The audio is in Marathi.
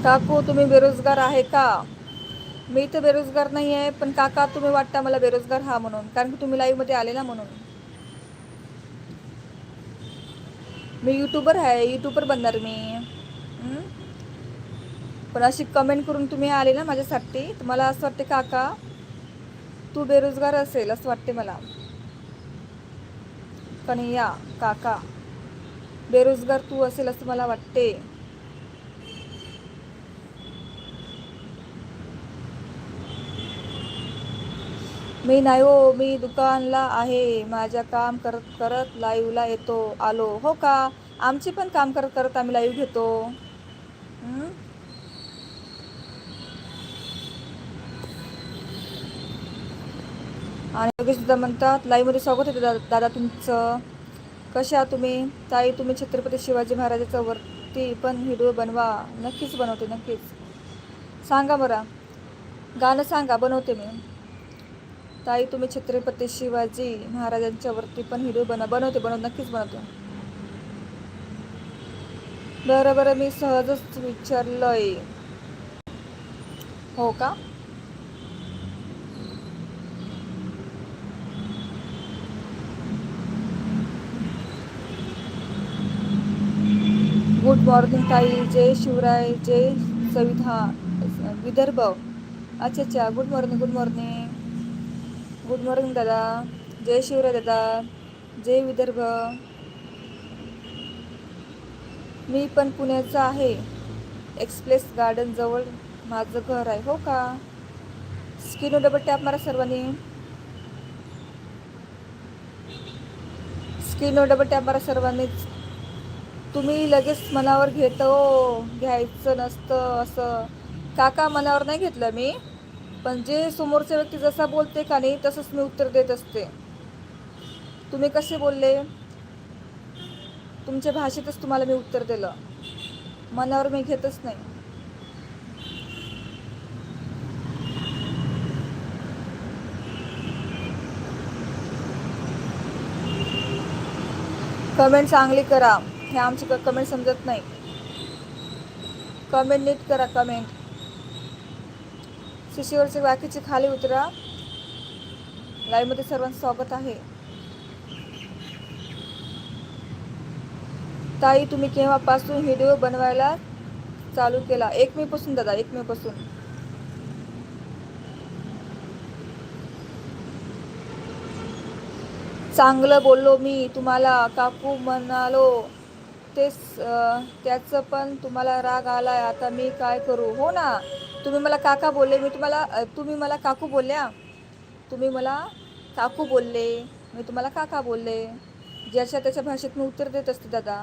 काकू तुम्ही बेरोजगार आहे का? मी तर बेरोजगार नाही आहे, पण काका तुम्ही वाटता मला बेरोजगार हा म्हणून, कारण की तुम्ही लाईव्ह मध्ये आले ना म्हणून. मी युट्यूबर आहे, युट्यूबर बनणार मी. हं? पण अशी कमेंट करून तुम्ही आले ना माझ्यासाठी, तर मला असं वाटते काका तू बेरोजगार असेल असं वाटते मला. कन्हैया काका बेरोजगार तू असेल असं मला वाटते. मी नाही हो, मी दुकानला आहे. माझ्या काम करत करत लाईव्हला येतो आलो. हो का? आमचे पण काम करत करत आम्ही लाईव्ह घेतो. हं? आणि योगेश सुद्धा म्हणतात लाईव्हमध्ये स्वागत होते दादा तुमचं. कसे आहात तुम्ही? ताई तुम्ही छत्रपती शिवाजी महाराजाचा वरती पण व्हिडिओ बनवा. नक्कीच बनवते, नक्कीच. सांगा बरं, गाणं सांगा, बनवते मी. ताई तुम्ही छत्रपती शिवाजी महाराजांच्या वरती पण व्हिडिओ बनवते, नक्कीच बनवते. बरं बरं, मी सहजच विचारलंय. हो का? गुड मॉर्निंग ताई, जय शिवराय, जय संविधान विदर्भ. अच्छा अच्छा, good morning, good morning. Good morning दादा, जय शिवराय दादा, जय विदर्भ. मी पण पुण्याचा आहे, एक्सप्रेस गार्डन जवळ माझं घर आहे. हो का? स्क्रीनवर डबल टॅप मारा सर्वांनी, स्क्रीनवर डबल टॅप मारा सर्वांनीच. तुम्ही लगेच मनावर घेतो, घ्यायचं नसतं असं. काका मनावर नाही घेतलं मी, पण जे समोरच्या व्यक्ती जसा बोलते का नाही तसंच मी उत्तर देत असते. तुम्ही कसे बोलले तुमच्या भाषेतच तुम्हाला मी उत्तर दिलं, मनावर मी घेतच नाही. कमेंट चांगली करा, हे आमची कमेंट समजत नाही. कमेंट नीट करा, कमेंट. शिशीवरचे बाकीचे खाली उतरा. लाईव्हमध्ये सर्वांचं स्वागत आहे. ताई तुम्ही केव्हापासून व्हिडिओ बनवायला चालू केला? 1 मे पासून दादा, 1 मे पासून. चांगलं बोललो मी तुम्हाला, काकू म्हणालो तेच, त्याचं पण तुम्हाला राग आलाय. आता मी काय करू? हो ना, तुम्ही मला काका बोलले, मी तुम्हाला तुम्ही मला काकू बोलल्या. तुम्ही मला काकू बोलले, मी तुम्हाला काका बोलले. ज्याच्या त्याच्या भाषेत मी उत्तर देत असते दादा.